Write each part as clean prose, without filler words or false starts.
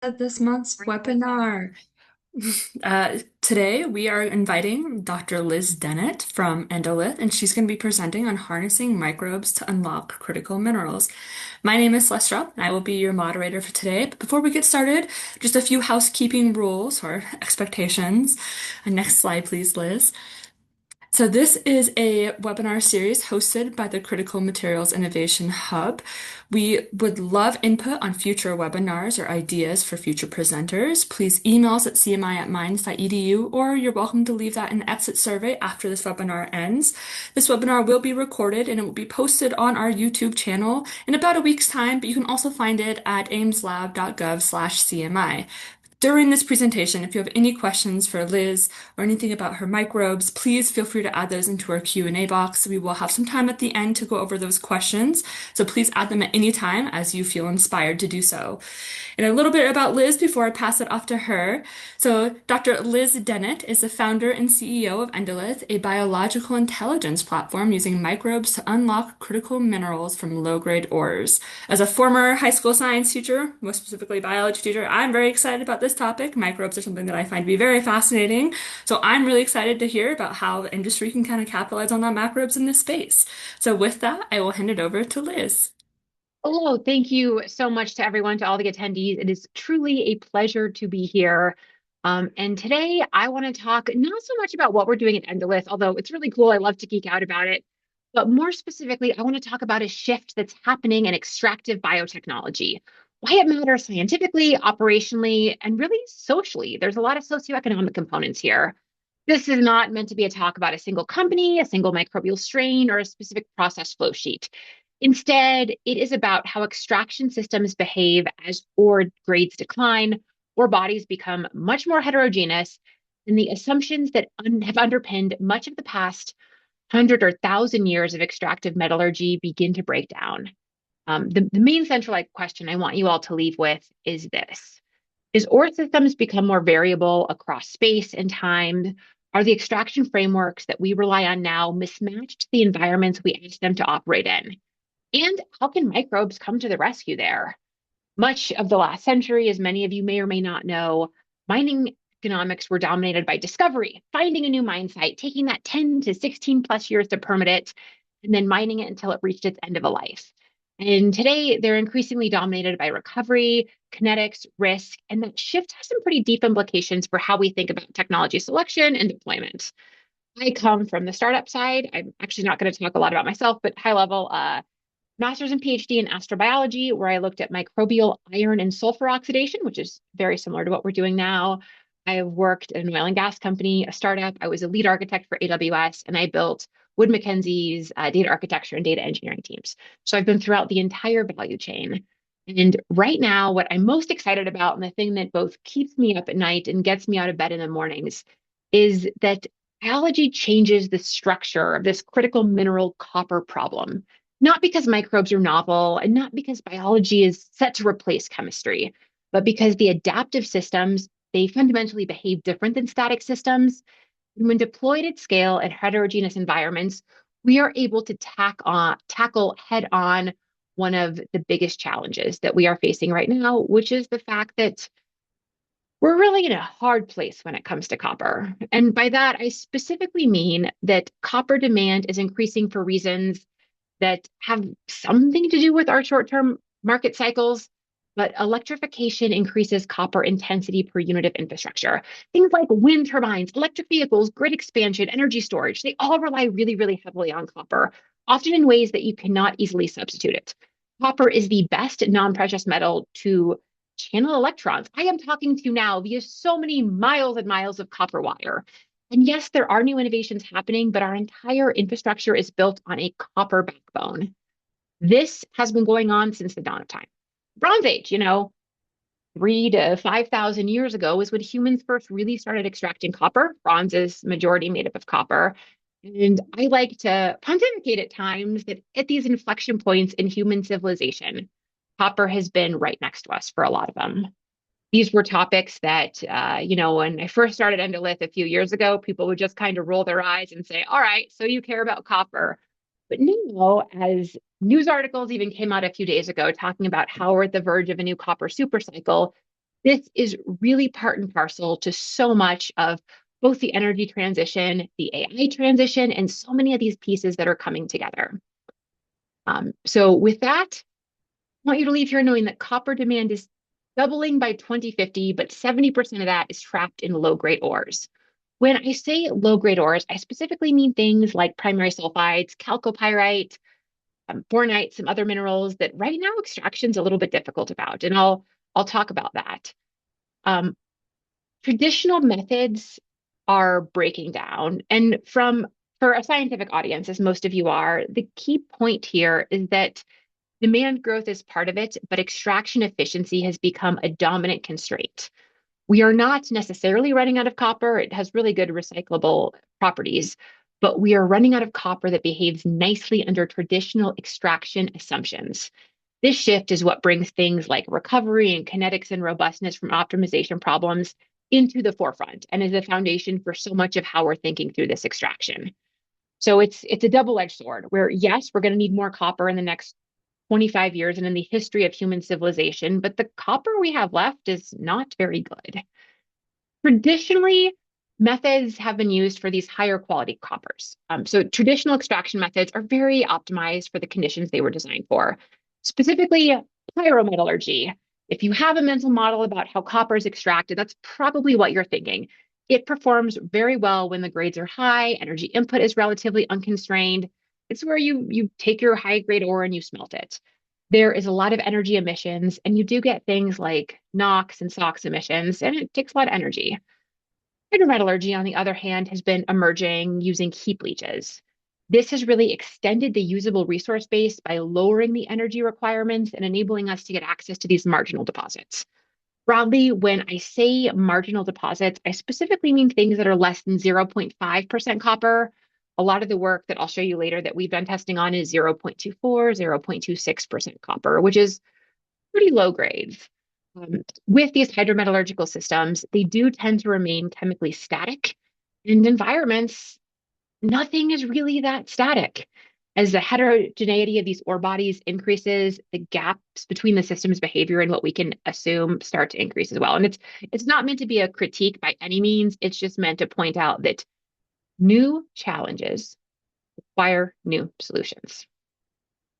This month's webinar. Today, we are inviting Dr. Liz Dennett from Endolith, and she's going to be presenting on harnessing microbes to unlock critical minerals. My name is Celestra, and I will be your moderator for today. But before we get started, just a few housekeeping rules or expectations. Next slide, please, Liz. So this is a webinar series hosted by the Critical Materials Innovation Hub. We would love input on future webinars or ideas for future presenters. Please email us at cmi@minds.edu, or you're welcome to leave that in the exit survey after this webinar ends. This webinar will be recorded and it will be posted on our YouTube channel in about a week's time, but you can also find it at aimslab.gov/CMI. During this presentation, if you have any questions for Liz or anything about her microbes, please feel free to add those into our Q&A box. We will have some time at the end to go over those questions, so please add them at any time as you feel inspired to do so. And a little bit about Liz before I pass it off to her. So Dr. Liz Dennett is the founder and CEO of Endolith, a biological intelligence platform using microbes to unlock critical minerals from low-grade ores. As a former high school science teacher, more specifically biology teacher, I'm very excited about this topic. Microbes are something that I find to be very fascinating. So I'm really excited to hear about how the industry can kind of capitalize on that microbes in this space. So with that, I will hand it over to Liz. Oh, thank you so much to everyone, to all the attendees. It is truly a pleasure to be here. And today I want to talk not so much about what we're doing at Endolith, although it's really cool. I love to geek out about it. But more specifically, I want to talk about a shift that's happening in extractive biotechnology, why it matters scientifically, operationally, and really socially. There's a lot of socioeconomic components here. This is not meant to be a talk about a single company, a single microbial strain, or a specific process flow sheet. Instead, it is about how extraction systems behave as ore grades decline, or bodies become much more heterogeneous, and the assumptions that have underpinned much of the past 100 or 1,000 years of extractive metallurgy begin to break down. The main central question I want you all to leave with is this. As ore systems become more variable across space and time, are the extraction frameworks that we rely on now mismatched to the environments we ask them to operate in? And how can microbes come to the rescue there? Much of the last century, as many of you may or may not know, mining economics were dominated by discovery, finding a new mine site, taking that 10 to 16 plus years to permit it, and then mining it until it reached its end of a life. And today, they're increasingly dominated by recovery, kinetics, risk, and that shift has some pretty deep implications for how we think about technology selection and deployment. I come from the startup side. I'm actually not going to talk a lot about myself, but high level, master's and PhD in astrobiology, where I looked at microbial iron and sulfur oxidation, which is very similar to what we're doing now. I have worked at an oil and gas company, a startup. I was a lead architect for AWS, and I built Wood Mackenzie's data architecture and data engineering teams. So I've been throughout the entire value chain. And right now, what I'm most excited about, and the thing that both keeps me up at night and gets me out of bed in the mornings, is that biology changes the structure of this critical mineral copper problem. Not because microbes are novel and not because biology is set to replace chemistry, but because the adaptive systems, they fundamentally behave different than static systems. And when deployed at scale in heterogeneous environments, we are able to tackle head on one of the biggest challenges that we are facing right now, which is the fact that we're really in a hard place when it comes to copper. And by that, I specifically mean that copper demand is increasing for reasons that have something to do with our short-term market cycles, but electrification increases copper intensity per unit of infrastructure. Things like wind turbines, electric vehicles, grid expansion, energy storage, they all rely really, really heavily on copper, often in ways that you cannot easily substitute it. Copper is the best non-precious metal to channel electrons. I am talking to you now via so many miles and miles of copper wire. And yes, there are new innovations happening, but our entire infrastructure is built on a copper backbone. This has been going on since the dawn of time. Bronze Age, 3 to 5,000 years ago is when humans first really started extracting copper. Bronze is majority made up of copper. And I like to pontificate at times that at these inflection points in human civilization, copper has been right next to us for a lot of them. These were topics that, when I first started Endolith a few years ago, people would just kind of roll their eyes and say, all right, so you care about copper. But now, as news articles even came out a few days ago talking about how we're at the verge of a new copper supercycle, This is really part and parcel to so much of both the energy transition, the AI transition, and so many of these pieces that are coming together. So with that, I want you to leave here knowing that copper demand is doubling by 2050, but 70% of that is trapped in low-grade ores. When I say low-grade ores, I specifically mean things like primary sulfides, chalcopyrite, bornite, some other minerals that right now extraction is a little bit difficult about, and I'll talk about that. Um, Traditional methods are breaking down, and for a scientific audience, as most of you are, the key point here is that demand growth is part of it, but extraction efficiency has become a dominant constraint. We are not necessarily running out of copper. It has really good recyclable properties, but we are running out of copper that behaves nicely under traditional extraction assumptions. This shift is what brings things like recovery and kinetics and robustness from optimization problems into the forefront and is the foundation for so much of how we're thinking through this extraction. So it's a double-edged sword where yes, we're going to need more copper in the next 25 years and in the history of human civilization, but the copper we have left is not very good. Traditionally, methods have been used for these higher quality coppers. So traditional extraction methods are very optimized for the conditions they were designed for, specifically pyrometallurgy. If you have a mental model about how copper is extracted, that's probably what you're thinking. It performs very well when the grades are high, energy input is relatively unconstrained. It's where you take your high grade ore and you smelt it. There is a lot of energy emissions, and you do get things like NOx and SOx emissions, and it takes a lot of energy. Hydrometallurgy, on the other hand, has been emerging using heap leaches. This has really extended the usable resource base by lowering the energy requirements and enabling us to get access to these marginal deposits. Broadly, when I say marginal deposits, I specifically mean things that are less than 0.5% copper. A lot of the work that I'll show you later that we've done testing on is 0.24, 0.26% copper, which is pretty low grades. With these hydrometallurgical systems, they do tend to remain chemically static. In environments, nothing is really that static. As the heterogeneity of these ore bodies increases, the gaps between the system's behavior and what we can assume start to increase as well. And it's not meant to be a critique by any means. It's just meant to point out that new challenges require new solutions.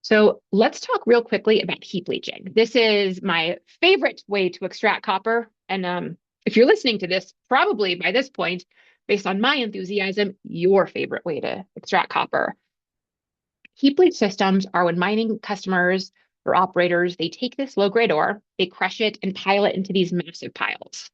So let's talk real quickly about heap leaching. This is my favorite way to extract copper. And if you're listening to this, probably by this point, based on my enthusiasm, your favorite way to extract copper. Heap leach systems are when mining customers or operators, they take this low-grade ore, they crush it and pile it into these massive piles.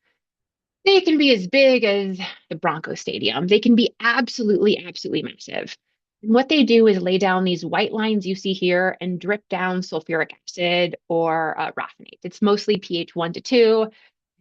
They can be as big as the Bronco Stadium. They can be absolutely, absolutely massive. And what they do is lay down these white lines you see here and drip down sulfuric acid or raffinate. It's mostly pH 1 to 2,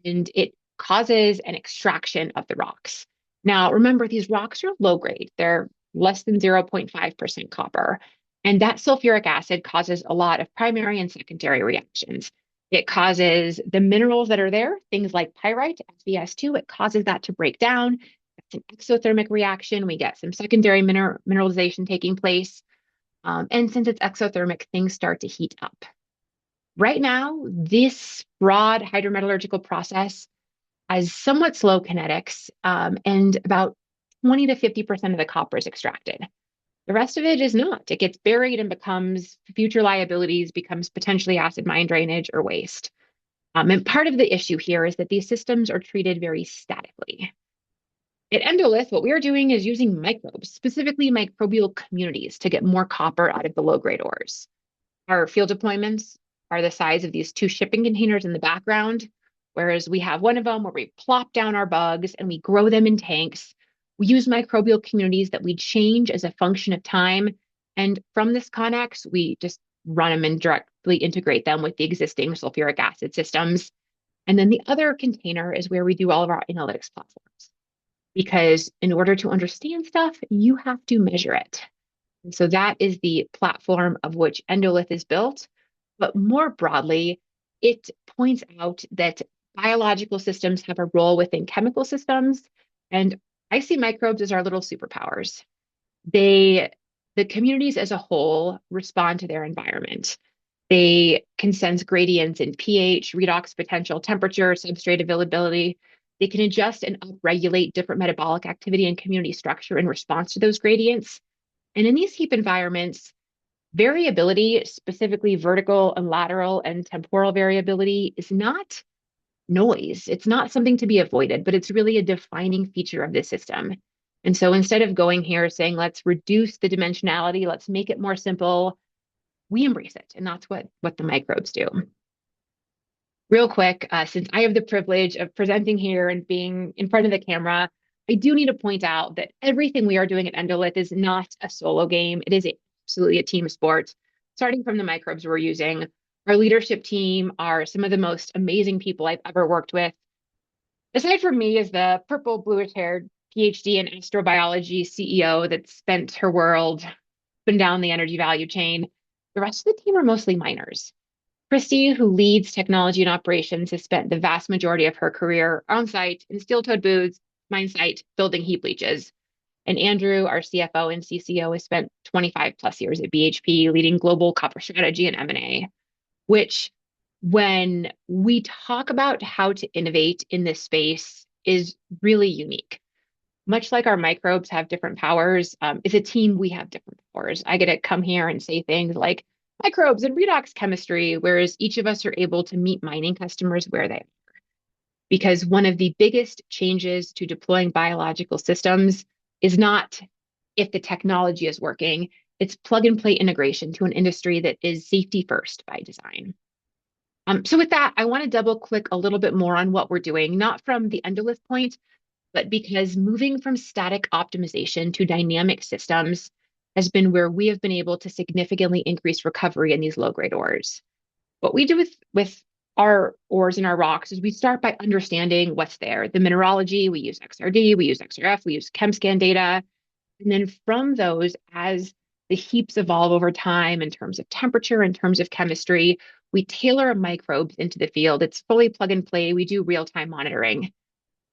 and it causes an extraction of the rocks. Now, remember, these rocks are low grade. They're less than 0.5% copper. And that sulfuric acid causes a lot of primary and secondary reactions. It causes the minerals that are there, things like pyrite, FBS2, it causes that to break down. It's an exothermic reaction. We get some secondary mineralization taking place. And since it's exothermic, things start to heat up. Right now, this broad hydrometallurgical process has somewhat slow kinetics, and about 20 to 50% of the copper is extracted. The rest of it is not. It gets buried and becomes future liabilities, becomes potentially acid mine drainage or waste. And part of the issue here is that these systems are treated very statically. At Endolith, what we are doing is using microbes, specifically microbial communities, to get more copper out of the low-grade ores. Our field deployments are the size of these two shipping containers in the background, whereas we have one of them where we plop down our bugs and we grow them in tanks. We use microbial communities that we change as a function of time. And from this connex, we just run them and directly integrate them with the existing sulfuric acid systems. And then the other container is where we do all of our analytics platforms. Because in order to understand stuff, you have to measure it. And so that is the platform of which Endolith is built. But more broadly, it points out that biological systems have a role within chemical systems. And I see microbes as our little superpowers. The communities as a whole respond to their environment. They can sense gradients in pH, redox potential, temperature, substrate availability. They can adjust and upregulate different metabolic activity and community structure in response to those gradients. And in these heap environments, variability, specifically vertical and lateral and temporal variability, is not noise. It's not something to be avoided, but it's really a defining feature of the system. And so instead of going here saying, let's reduce the dimensionality, let's make it more simple, we embrace it. And that's what the microbes do. Real quick, since I have the privilege of presenting here and being in front of the camera, I do need to point out that everything we are doing at Endolith is not a solo game. It is absolutely a team sport. Starting from the microbes we're using, our leadership team are some of the most amazing people I've ever worked with. Aside from me as the purple bluish-haired PhD in astrobiology CEO that spent her world up and down the energy value chain, the rest of the team are mostly miners. Christy, who leads technology and operations, has spent the vast majority of her career on site in steel-toed booths, mine site, building heap leaches. And Andrew, our CFO and CCO, has spent 25 plus years at BHP leading global copper strategy and M&A, which when we talk about how to innovate in this space is really unique. Much like our microbes have different powers, as a team, we have different powers. I get to come here and say things like microbes and redox chemistry, whereas each of us are able to meet mining customers where they are. Because one of the biggest changes to deploying biological systems is not if the technology is working, it's plug and play integration to an industry that is safety first by design. So with that, I want to double click a little bit more on what we're doing, not from the Endolith point, but because moving from static optimization to dynamic systems has been where we have been able to significantly increase recovery in these low-grade ores. What we do with our ores and our rocks is we start by understanding what's there. The mineralogy, we use XRD, we use XRF, we use ChemScan data. And then from those, as the heaps evolve over time in terms of temperature, in terms of chemistry, we tailor microbes into the field. It's fully plug and play. We do real-time monitoring.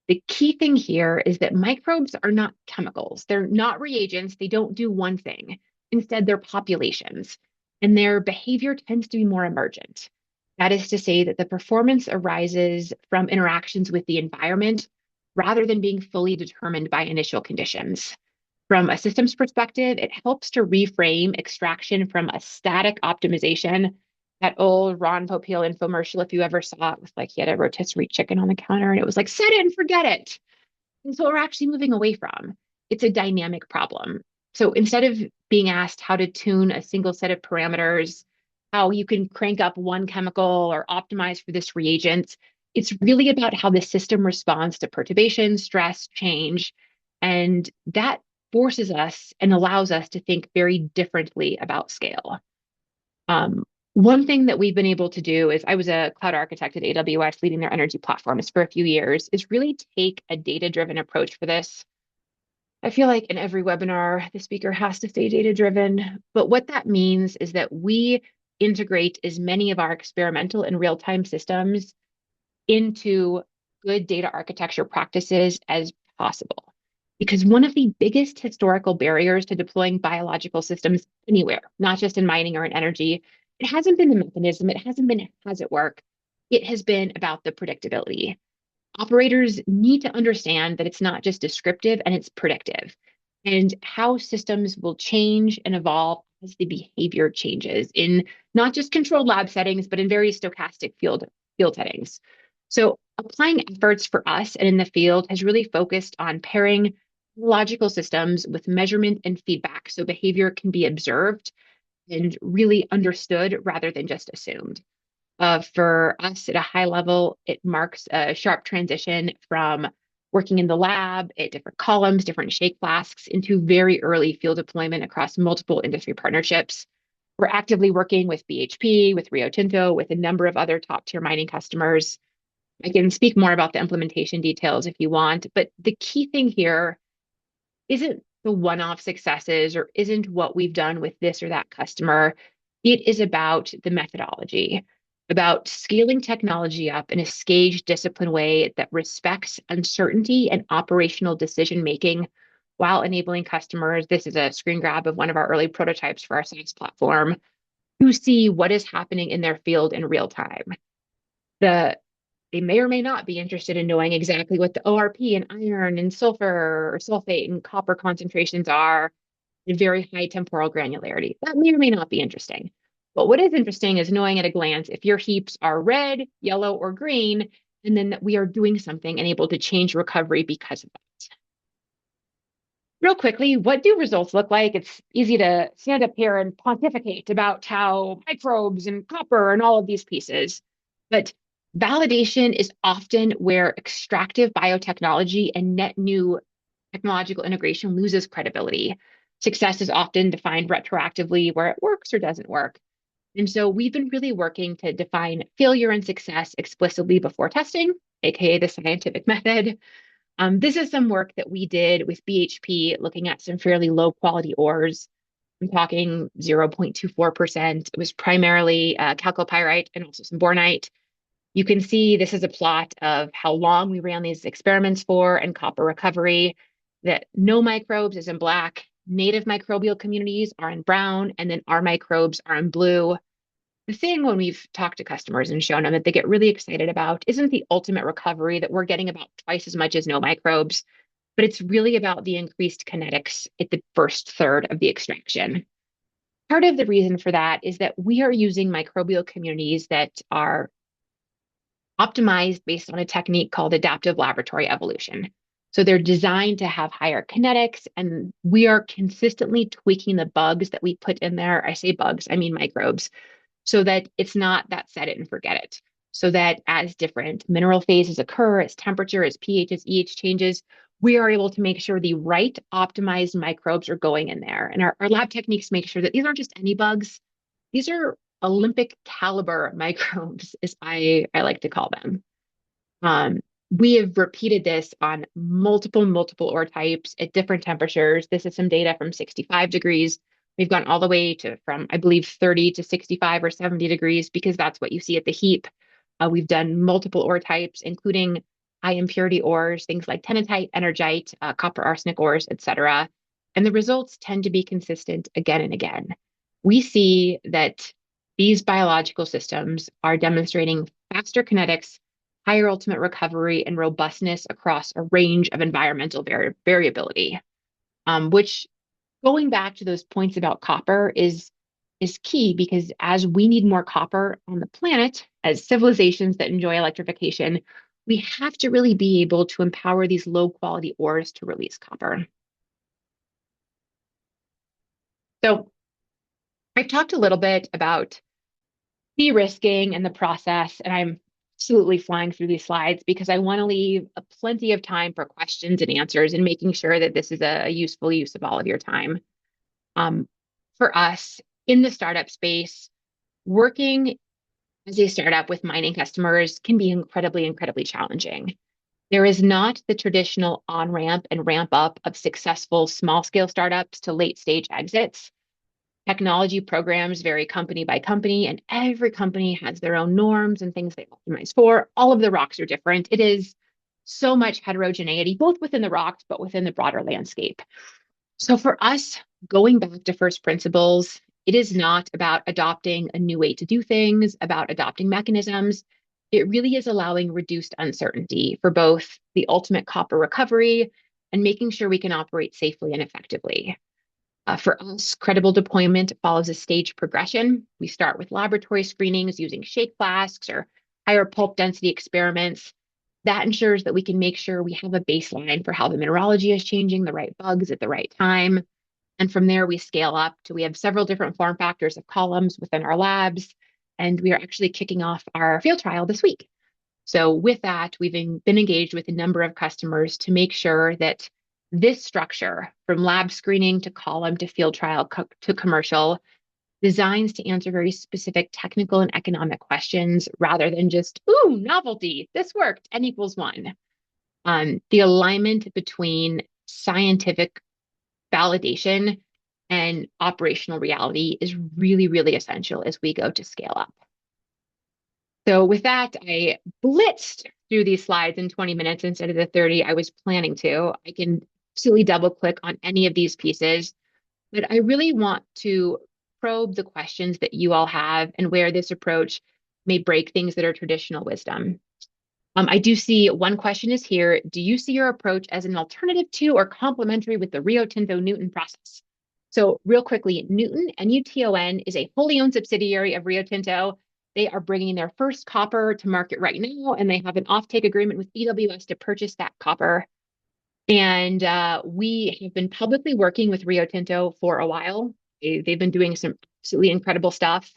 The key thing here is that microbes are not chemicals. They're not reagents. They don't do one thing. Instead, they're populations, and their behavior tends to be more emergent. That is to say that the performance arises from interactions with the environment rather than being fully determined by initial conditions. From a systems perspective, it helps to reframe extraction from a static optimization. That old Ron Popeil infomercial, if you ever saw it, was like he had a rotisserie chicken on the counter and it was like, set it and forget it. And so we're actually moving away from. It's a dynamic problem. So instead of being asked how to tune a single set of parameters, how you can crank up one chemical or optimize for this reagent, it's really about how the system responds to perturbation, stress, change. And that forces us and allows us to think very differently about scale. One thing that we've been able to do is I was a cloud architect at AWS leading their energy platforms for a few years, is really take a data-driven approach for this. I feel like in every webinar, the speaker has to stay data-driven, but what that means is that we integrate as many of our experimental and real-time systems into good data architecture practices as possible. Because one of the biggest historical barriers to deploying biological systems anywhere, not just in mining or in energy, it hasn't been the mechanism, it hasn't been has it work, it has been about the predictability. Operators need to understand that it's not just descriptive and it's predictive, and how systems will change and evolve as the behavior changes in not just controlled lab settings, but in very stochastic field settings. So applying efforts for us and in the field has really focused on pairing logical systems with measurement and feedback so behavior can be observed and really understood rather than just assumed. For us at a high level, it marks a sharp transition from working in the lab at different columns, different shake flasks, into very early field deployment across multiple industry partnerships. We're actively working with BHP, with Rio Tinto, with a number of other top tier mining customers. I can speak more about the implementation details if you want, but the key thing here isn't the one-off successes or isn't what we've done with this or that customer. It is about the methodology, about scaling technology up in a staged, disciplined way that respects uncertainty and operational decision making while enabling customers. This is a screen grab of one of our early prototypes for our SaaS platform, to see what is happening in their field in real time. The They may or may not be interested in knowing exactly what the ORP and iron and sulfur or sulfate and copper concentrations are in very high temporal granularity. That may or may not be interesting. But what is interesting is knowing at a glance if your heaps are red, yellow, or green, and then that we are doing something and able to change recovery because of that. Real quickly, what do results look like? It's easy to stand up here and pontificate about how microbes and copper and all of these pieces. But validation is often where extractive biotechnology and net new technological integration loses credibility. Success is often defined retroactively where it works or doesn't work. And so we've been really working to define failure and success explicitly before testing, aka the scientific method. This is some work that we did with BHP looking at some fairly low quality ores. I'm talking 0.24%. It was primarily chalcopyrite and also some bornite. You can see this is a plot of how long we ran these experiments for and copper recovery, that no microbes is in black, native microbial communities are in brown, and then our microbes are in blue. The thing when we've talked to customers and shown them that they get really excited about isn't the ultimate recovery that we're getting about twice as much as no microbes, but it's really about the increased kinetics at the first third of the extraction. Part of the reason for that is that we are using microbial communities that are optimized based on a technique called adaptive laboratory evolution. So they're designed to have higher kinetics, and we are consistently tweaking the bugs that we put in there. I say bugs, I mean microbes, so that it's not that set it and forget it. So that as different mineral phases occur, as temperature, as pH, as EH changes, we are able to make sure the right optimized microbes are going in there. And our lab techniques make sure that these aren't just any bugs, these are Olympic caliber microbes, as I like to call them. We have repeated this on multiple ore types at different temperatures. This is some data from 65 degrees. We've gone all the way to from, I believe, 30 to 65 or 70 degrees because that's what you see at the heap. We've done multiple ore types, including high impurity ores, things like tennantite, energite, copper arsenic ores, etc. And the results tend to be consistent again and again. We see that these biological systems are demonstrating faster kinetics, higher ultimate recovery, and robustness across a range of environmental variability, which going back to those points about copper is key because as we need more copper on the planet, as civilizations that enjoy electrification, we have to really be able to empower these low quality ores to release copper. So I've talked a little bit about de-risking and the process, and I'm absolutely flying through these slides because I want to leave plenty of time for questions and answers and making sure that this is a useful use of all of your time. For us in the startup space, working as a startup with mining customers can be incredibly challenging. There is not the traditional on-ramp and ramp up of successful small-scale startups to late-stage exits. Technology programs vary company by company, and every company has their own norms and things they optimize for. All of the rocks are different. It is so much heterogeneity, both within the rocks, but within the broader landscape. So for us, going back to first principles, it is not about adopting a new way to do things, about adopting mechanisms. It really is allowing reduced uncertainty for both the ultimate copper recovery and making sure we can operate safely and effectively. For us, credible deployment follows a staged progression. We start with laboratory screenings using shake flasks or higher pulp density experiments. That ensures that we can make sure we have a baseline for how the mineralogy is changing, the right bugs at the right time. And from there, we scale up to we have several different form factors of columns within our labs. And we are actually kicking off our field trial this week. So with that, we've been engaged with a number of customers to make sure that this structure, from lab screening to column to field trial to commercial, designs to answer very specific technical and economic questions rather than just, ooh, novelty, this worked, N equals one. The alignment between scientific validation and operational reality is really essential as we go to scale up. So with that, I blitzed through these slides in 20 minutes instead of the 30 I was planning to. I can absolutely double click on any of these pieces, but I really want to probe the questions that you all have and where this approach may break things that are traditional wisdom. I do see one question is here. Do you see your approach as an alternative to or complementary with the Rio Tinto Newton process? So real quickly, Newton, N-U-T-O-N, is a wholly owned subsidiary of Rio Tinto. They are bringing their first copper to market right now, and they have an offtake agreement with EWS to purchase that copper. And we have been publicly working with Rio Tinto for a while. They've been doing some absolutely incredible stuff.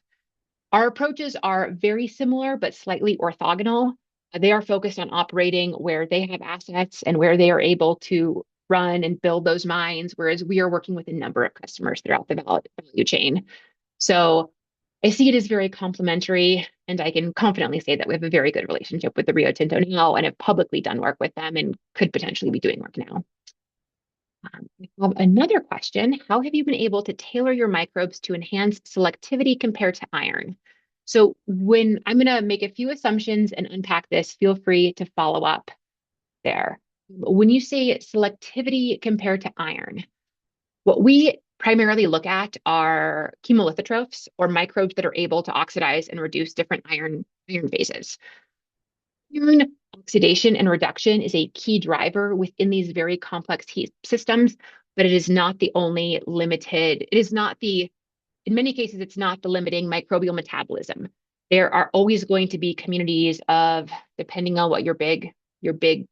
Our approaches are very similar, but slightly orthogonal. They are focused on operating where they have assets and where they are able to run and build those mines, whereas we are working with a number of customers throughout the value chain. So I see it as very complementary, and I can confidently say that we have a very good relationship with the Rio Tinto now and have publicly done work with them and could potentially be doing work now. I have another question. How have you been able to tailor your microbes to enhance selectivity compared to iron? So when I'm going to make a few assumptions and unpack this, feel free to follow up there. When you say selectivity compared to iron, what we primarily look at are chemolithotrophs or microbes that are able to oxidize and reduce different iron phases. Iron oxidation and reduction is a key driver within these very complex heat systems, but it is not the only limited, it is not the, in many cases, it's not the limiting microbial metabolism. There are always going to be communities of, depending on what your big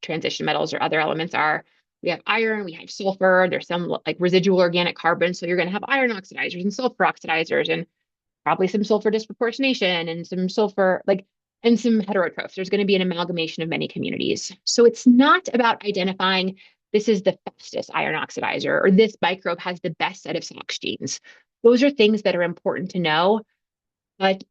transition metals or other elements are. We have iron, we have sulfur, there's some like residual organic carbon. So you're going to have iron oxidizers and sulfur oxidizers and probably some sulfur disproportionation and some sulfur, like, and some heterotrophs. There's going to be an amalgamation of many communities. So it's not about identifying this is the fastest iron oxidizer or this microbe has the best set of SOX genes. Those are things that are important to know, but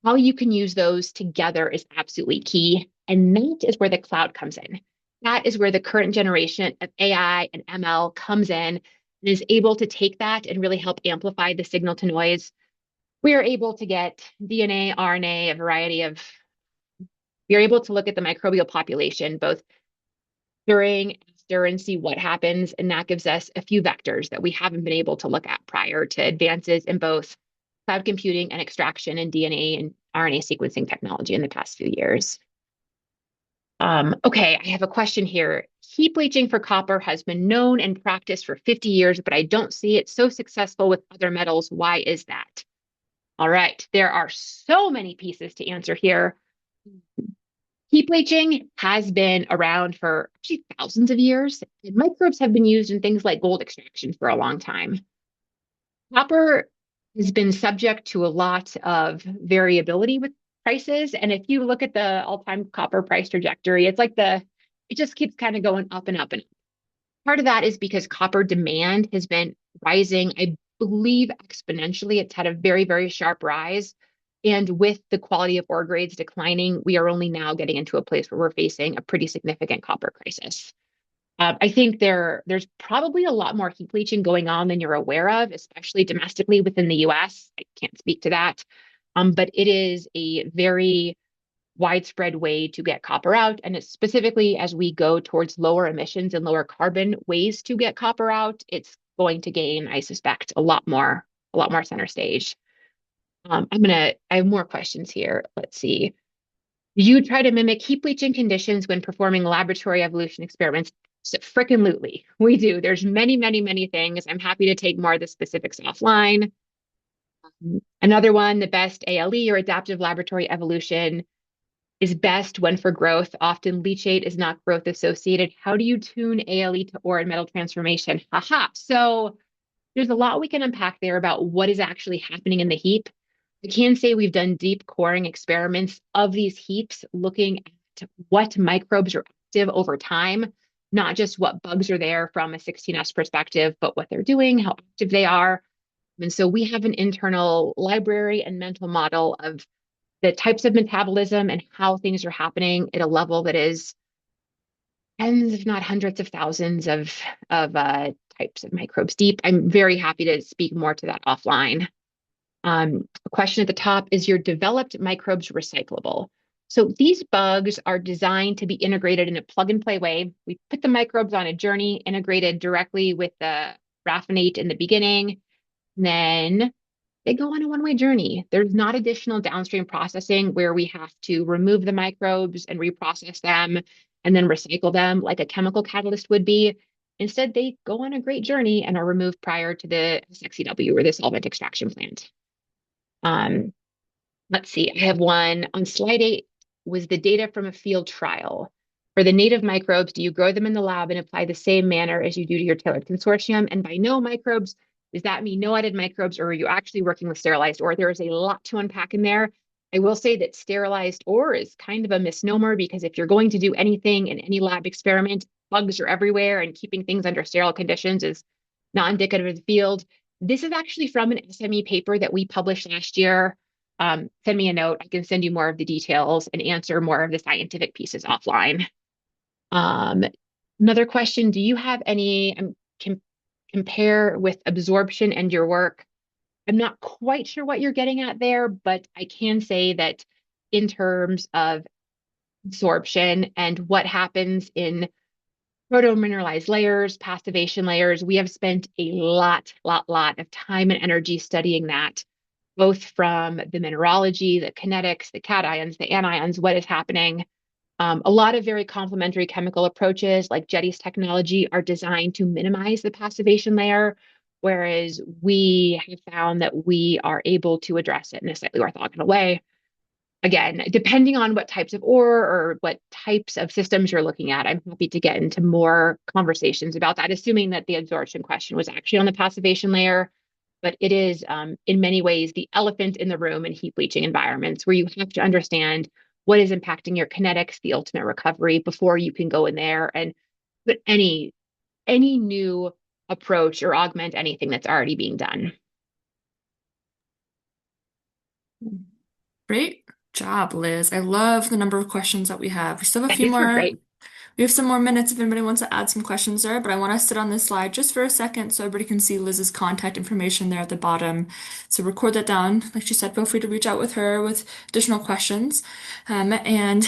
how you can use those together is absolutely key. And that is where the cloud comes in. That is where the current generation of AI and ML comes in and is able to take that and really help amplify the signal to noise. We are able to get DNA, RNA, a variety of, we are able to look at the microbial population both during, after, and see what happens. And that gives us a few vectors that we haven't been able to look at prior to advances in both cloud computing and extraction and DNA and RNA sequencing technology in the past few years. Okay, I have a question here. Heap leaching for copper has been known and practiced for 50 years, but I don't see it so successful with other metals. Why is that? All right, there are so many pieces to answer here. Heap leaching has been around for actually thousands of years, and microbes have been used in things like gold extraction for a long time. Copper has been subject to a lot of variability with prices. And if you look at the all-time copper price trajectory, it's like it just keeps kind of going up and up and up. Part of that is because copper demand has been rising, I believe exponentially. It's had a very, very sharp rise. And with the quality of ore grades declining, we are only now getting into a place where we're facing a pretty significant copper crisis. I think there's probably a lot more heap leaching going on than you're aware of, especially domestically within the US. I can't speak to that. But it is a very widespread way to get copper out. And it's specifically as we go towards lower emissions and lower carbon ways to get copper out, it's going to gain, I suspect, a lot more center stage. I have more questions here. Let's see. You try to mimic heap leaching conditions when performing laboratory evolution experiments. So frickin' lootly, we do. There's many, many, many things. I'm happy to take more of the specifics offline. Another one, the best ALE or adaptive laboratory evolution is best when for growth. Often leachate is not growth associated. How do you tune ALE to ore and metal transformation? Haha. So there's a lot we can unpack there about what is actually happening in the heap. I can say we've done deep coring experiments of these heaps, looking at what microbes are active over time, not just what bugs are there from a 16S perspective, but what they're doing, how active they are. And so we have an internal library and mental model of the types of metabolism and how things are happening at a level that is tens, if not hundreds of thousands of types of microbes deep. I'm very happy to speak more to that offline. A question at the top, is your developed microbes recyclable? So these bugs are designed to be integrated in a plug and play way. We put the microbes on a journey integrated directly with the raffinate in the beginning. Then they go on a one-way journey. There's not additional downstream processing where we have to remove the microbes and reprocess them and then recycle them like a chemical catalyst would be. Instead, they go on a great journey and are removed prior to the SXEW or the solvent extraction plant. Um, let's see, I have one on slide 8 was the data from a field trial. For the native microbes, do you grow them in the lab and apply the same manner as you do to your tailored consortium? And by no microbes, does that mean no added microbes, or are you actually working with sterilized ore? There is a lot to unpack in there. I will say that sterilized ore is kind of a misnomer because if you're going to do anything in any lab experiment, bugs are everywhere and keeping things under sterile conditions is not indicative of the field. This is actually from an SME paper that we published last year. Send me a note. I can send you more of the details and answer more of the scientific pieces offline. Um, another question, do you have any compare with absorption and your work? I'm not quite sure what you're getting at there, but I can say that in terms of absorption and what happens in proto-mineralized layers, passivation layers, we have spent a lot of time and energy studying that, both from the mineralogy, the kinetics, the cations, the anions, what is happening. A lot of very complementary chemical approaches like Jetty's technology are designed to minimize the passivation layer, whereas we have found that we are able to address it in a slightly orthogonal way. Again, depending on what types of ore or what types of systems you're looking at, I'm happy to get into more conversations about that, assuming that the absorption question was actually on the passivation layer. But it is, in many ways, the elephant in the room in heap leaching environments where you have to understand what is impacting your kinetics, the ultimate recovery, before you can go in there and put any new approach or augment anything that's already being done. Great job, Liz. I love the number of questions that we have. We still have a Yeah, few these were more. great. We have some more minutes if anybody wants to add some questions there, but I want to sit on this slide just for a second so everybody can see Liz's contact information there at the bottom. So record that down. Like she said, feel free to reach out with her with additional questions. And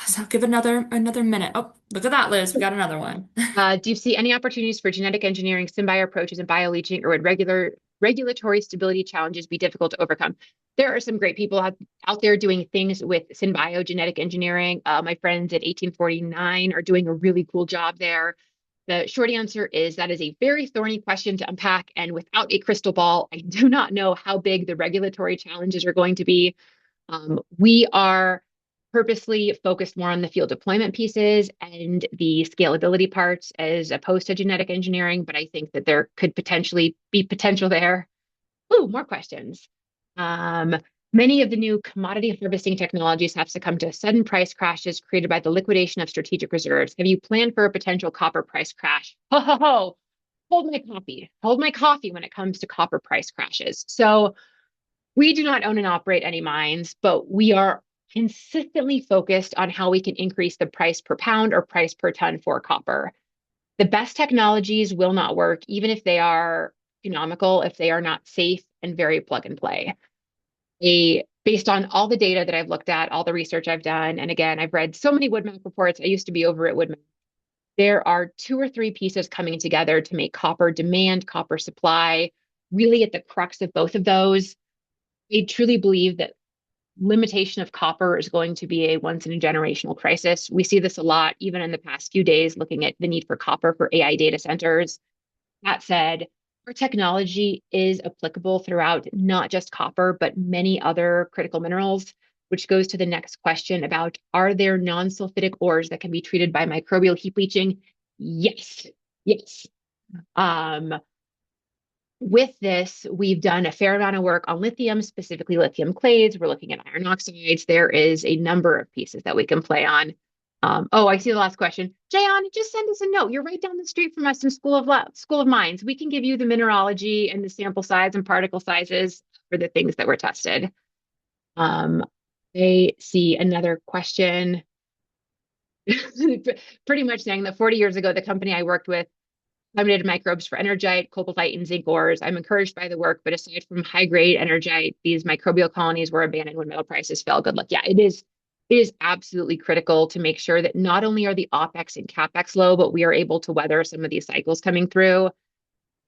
so I'll give another minute. Oh, look at that, Liz. We got another one. Do you see any opportunities for genetic engineering, symbio approaches, and bioleaching, or would regulatory stability challenges be difficult to overcome? There are some great people out there doing things with symbio genetic engineering. My friends at 1849 are doing a really cool job there. The short answer is that is a very thorny question to unpack. And without a crystal ball, I do not know how big the regulatory challenges are going to be. We are purposely focused more on the field deployment pieces and the scalability parts as opposed to genetic engineering, but I think that there could potentially be potential there. Ooh, more questions. Um, Many of the new commodity harvesting technologies have succumbed to sudden price crashes created by the liquidation of strategic reserves. Have you planned for a potential copper price crash? Ho, ho, ho. Hold my coffee. Hold my coffee when it comes to copper price crashes. So we do not own and operate any mines, but we are consistently focused on how we can increase the price per pound or price per ton for copper. The best technologies will not work, even if they are economical, if they are not safe and very plug and play. Based on all the data that I've looked at, all the research I've done, and again, I've read so many WoodMac reports. I used to be over at WoodMac. There are two or three pieces coming together to make copper demand, copper supply, really at the crux of both of those. I truly believe that limitation of copper is going to be a once in a generational crisis. We see this a lot, even in the past few days, looking at the need for copper for AI data centers. That said, our technology is applicable throughout not just copper, but many other critical minerals, which goes to the next question about, are there non-sulfidic ores that can be treated by microbial heap leaching? Yes, yes. Um, with this, we've done a fair amount of work on lithium, specifically lithium clays. We're looking at iron oxides. There is a number of pieces that we can play on. Oh, I see the last question. Jayon, just send us a note. You're right down the street from us in School of Mines. We can give you the mineralogy and the sample size and particle sizes for the things that were tested. I see another question. Pretty much saying that 40 years ago, the company I worked with eliminated microbes for energite, cobaltite, and zinc ores. I'm encouraged by the work, but aside from high-grade energite, these microbial colonies were abandoned when metal prices fell. Good luck. Yeah, it is absolutely critical to make sure that not only are the OPEX and CAPEX low, but we are able to weather some of these cycles coming through.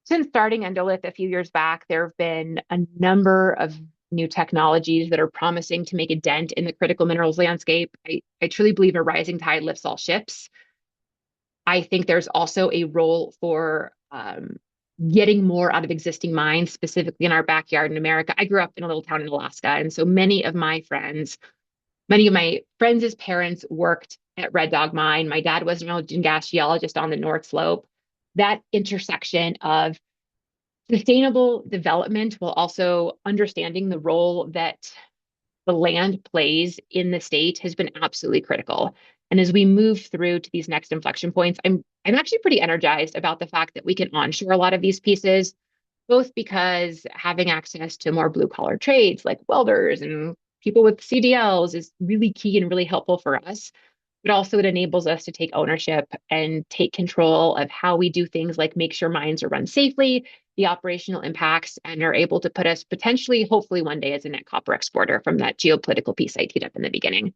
Since starting Endolith a few years back, there have been a number of new technologies that are promising to make a dent in the critical minerals landscape. I truly believe a rising tide lifts all ships. I think there's also a role for getting more out of existing mines, specifically in our backyard in America. I grew up in a little town in Alaska, and so many of my friends' parents worked at Red Dog Mine. My dad was an oil and gas geologist on the North Slope. That intersection of sustainable development while also understanding the role that the land plays in the state has been absolutely critical. And as we move through to these next inflection points, I'm actually pretty energized about the fact that we can onshore a lot of these pieces, both because having access to more blue collar trades like welders and people with CDLs is really key and really helpful for us, but also it enables us to take ownership and take control of how we do things like make sure mines are run safely, the operational impacts, and are able to put us potentially, hopefully one day as a net copper exporter from that geopolitical piece I teed up in the beginning.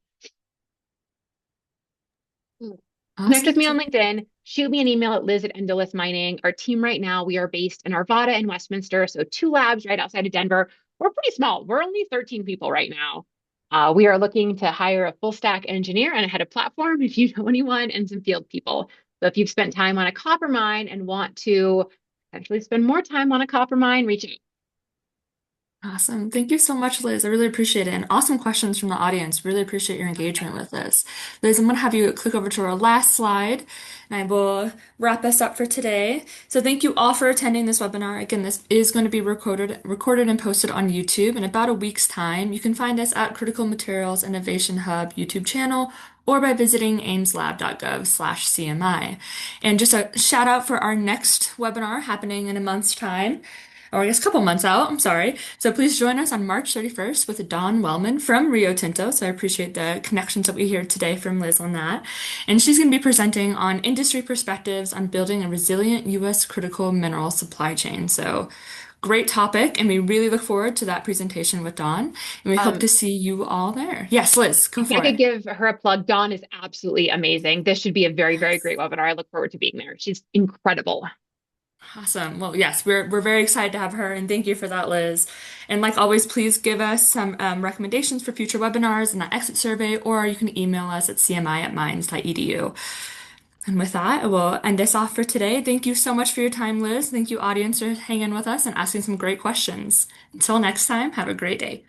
Connect with Awesome. me on LinkedIn. Shoot me an email at Liz at Endolith Mining. Our team right now, we are based in Arvada and Westminster, so two labs right outside of Denver. We're pretty small. We're only 13 people right now. We are looking to hire a full stack engineer and a head of platform if you know anyone, and some field people. So if you've spent time on a copper mine and want to potentially spend more time on a copper mine, reach out. Awesome. Thank you so much, Liz. I really appreciate it. And awesome questions from the audience. Really appreciate your engagement with this. Liz, I'm going to have you click over to our last slide, and I will wrap us up for today. So thank you all for attending this webinar. Again, this is going to be recorded and posted on YouTube in about a week's time. You can find us at Critical Materials Innovation Hub YouTube channel or by visiting aimslab.gov/CMI. And just a shout out for our next webinar happening in a month's time, or I guess a couple months out, I'm sorry. So please join us on March 31st with Dawn Wellman from Rio Tinto. So I appreciate the connections that we hear today from Liz on that. And she's going to be presenting on industry perspectives on building a resilient U.S. critical mineral supply chain. So great topic, and we really look forward to that presentation with Dawn. And we hope Um, to see you all there. Yes, Liz, go if I for could it. give her a plug, Dawn is absolutely amazing. This should be a very, very great webinar. I look forward to being there. She's incredible. Awesome. Well, yes, we're very excited to have her, and thank you for that, Liz. And like always, please give us some recommendations for future webinars in that exit survey, or you can email us at cmi@mines.edu. And with that, I will end us off for today. Thank you so much for your time, Liz. Thank you, audience, for hanging with us and asking some great questions. Until next time, have a great day.